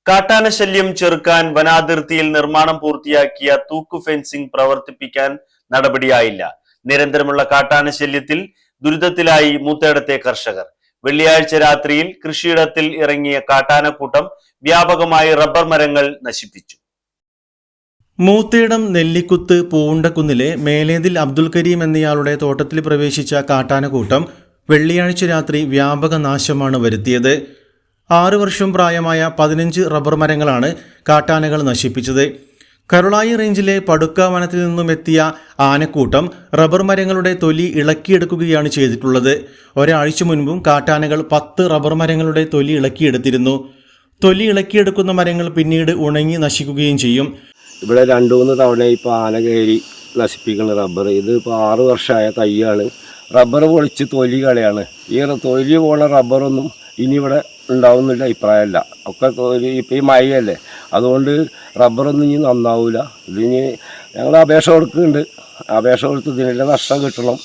കാട്ടാന ശല്യം ചെറുക്കാൻ വനാതിർത്തിയിൽ നിർമ്മാണം പൂർത്തിയാക്കിയ തൂക്കു ഫെൻസിംഗ് പ്രവർത്തിപ്പിക്കാൻ നടപടിയായില്ല. നിരന്തരമുള്ള കാട്ടാന ശല്യത്തിൽ ദുരിതത്തിലായി മൂത്തേടത്തെ കർഷകർ. വെള്ളിയാഴ്ച രാത്രിയിൽ കൃഷിയിടത്തിൽ ഇറങ്ങിയ കാട്ടാനക്കൂട്ടം വ്യാപകമായി റബ്ബർ മരങ്ങൾ നശിപ്പിച്ചു. മൂത്തേടം നെല്ലിക്കുത്ത് പൂണ്ടക്കുന്നിലെ മേലേതിൽ അബ്ദുൽ കരീം എന്നയാളുടെ തോട്ടത്തിൽ പ്രവേശിച്ച കാട്ടാനക്കൂട്ടം വെള്ളിയാഴ്ച രാത്രി വ്യാപക നാശമാണ് വരുത്തിയത്. 6 വർഷം പ്രായമായ 15 റബ്ബർ മരങ്ങളാണ് കാട്ടാനകൾ നശിപ്പിച്ചത്. കരുളായി റേഞ്ചിലെ പടുക്ക വനത്തിൽ നിന്നും എത്തിയ ആനക്കൂട്ടം റബ്ബർ മരങ്ങളുടെ തൊലി ഇളക്കിയെടുക്കുകയാണ് ചെയ്തിട്ടുള്ളത്. ഒരാഴ്ച മുൻപും കാട്ടാനകൾ 10 റബ്ബർ മരങ്ങളുടെ തൊലി ഇളക്കിയെടുത്തിരുന്നു. തൊലി ഇളക്കിയെടുക്കുന്ന മരങ്ങൾ പിന്നീട് ഉണങ്ങി നശിക്കുകയും ചെയ്യും. ഇവിടെ 2-3 തവണ ഇപ്പോൾ ആന കയറി നശിപ്പിക്കുന്ന റബ്ബർ. ഇത് ഇപ്പോൾ 6 വർഷമായ തൈയാണ്. റബ്ബർ പൊളിച്ച് തൊലി കളയാണ്. ഈ തൊലി പോണ റബ്ബറൊന്നും ഇനി ഇവിടെ ഉണ്ടാവുന്നില്ല അഭിപ്രായമല്ല. ഒക്കെ തൊലി ഇപ്പോൾ ഈ മഴയല്ലേ, അതുകൊണ്ട് റബ്ബറൊന്നും ഇനി നന്നാവില്ല. ഇതിന് ഞങ്ങൾ അപേക്ഷ കൊടുക്കുന്നുണ്ട്. അപേക്ഷ കൊടുത്ത് ഇതിനുള്ള നഷ്ടം കിട്ടണം.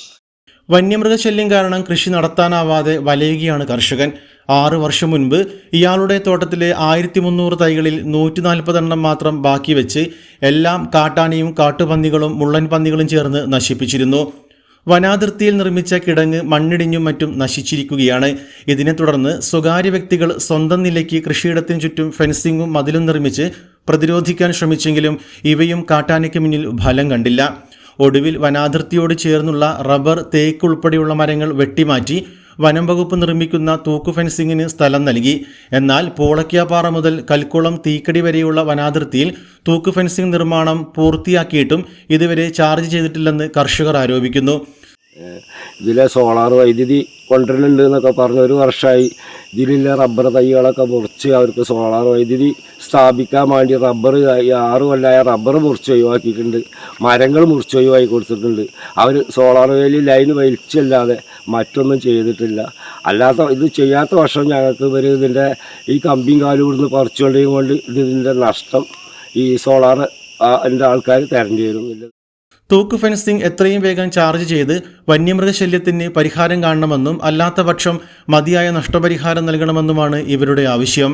വന്യമൃഗശല്യം കാരണം കൃഷി നടത്താനാവാതെ വലയുകയാണ് കർഷകൻ. 6 വർഷം മുൻപ് ഇയാളുടെ തോട്ടത്തിലെ 1300 തൈകളിൽ 140 എണ്ണം മാത്രം ബാക്കി വെച്ച് എല്ലാം കാട്ടാനയും കാട്ടുപന്നികളും മുള്ളൻ പന്നികളും ചേർന്ന് നശിപ്പിച്ചിരുന്നു. വനാതിർത്തിയിൽ നിർമ്മിച്ച കിടങ്ങ് മണ്ണിടിഞ്ഞും മറ്റും നശിച്ചിരിക്കുകയാണ്. ഇതിനെ തുടർന്ന് സ്വകാര്യ വ്യക്തികൾ സ്വന്തം നിലയ്ക്ക് കൃഷിയിടത്തിനു ചുറ്റും ഫെൻസിങ്ങും മതിലും നിർമ്മിച്ച് പ്രതിരോധിക്കാൻ ശ്രമിച്ചെങ്കിലും ഇവയും കാട്ടാനയ്ക്ക് മുന്നിൽ ഫലം കണ്ടില്ല. ഒടുവിൽ വനാതിർത്തിയോട് ചേർന്നുള്ള റബ്ബർ, തേക്ക് ഉൾപ്പെടെയുള്ള മരങ്ങൾ വെട്ടിമാറ്റി വനം വകുപ്പ് നിർമ്മിക്കുന്ന തൂക്കു ഫെൻസിങ്ങിന് സ്ഥലം നൽകി. എന്നാൽ പോളയ്ക്കാപ്പാറ മുതൽ കൽക്കുളം തീക്കടി വരെയുള്ള വനാതിർത്തിയിൽ തൂക്കു ഫെൻസിംഗ് നിർമ്മാണം പൂർത്തിയാക്കിയിട്ടും ഇതുവരെ ചാർജ് ചെയ്തിട്ടില്ലെന്ന് കർഷകർ ആരോപിക്കുന്നു. ഇതിലെ സോളാർ വൈദ്യുതി കൊണ്ടുവരുന്നുണ്ട് എന്നൊക്കെ പറഞ്ഞ് 1 വർഷമായി. ഇതിലുള്ള റബ്ബർ തൈകളൊക്കെ മുറിച്ച് അവർക്ക് സോളാർ വൈദ്യുതി സ്ഥാപിക്കാൻ വേണ്ടി 6 കൊല്ലമായ റബ്ബർ മുറിച്ച് ഒഴിവാക്കിയിട്ടുണ്ട്. മരങ്ങൾ മുറിച്ച് ഒഴിവാക്കി കൊടുത്തിട്ടുണ്ട്. അവർ സോളാർ വേലി ലൈൻ വലിച്ചല്ലാതെ മറ്റൊന്നും ചെയ്തിട്ടില്ല. ഇത് ചെയ്യാത്ത വർഷം ഞങ്ങൾക്ക് ഇതിൻ്റെ ഈ കമ്പിയും കാലും ഇവിടുന്ന് പറിച്ചുകൊണ്ടേകൊണ്ട് ഇതിൻ്റെ നഷ്ടം ഈ സോളാർ ആൾക്കാർ തരേണ്ടി വരും. തൂക്ക് ഫെൻസിംഗ് എത്രയും വേഗം ചാർജ് ചെയ്ത് വന്യമൃഗശല്യത്തിന് പരിഹാരം കാണണമെന്നും അല്ലാത്ത പക്ഷം മതിയായ നഷ്ടപരിഹാരം നൽകണമെന്നുമാണ് ഇവരുടെ ആവശ്യം.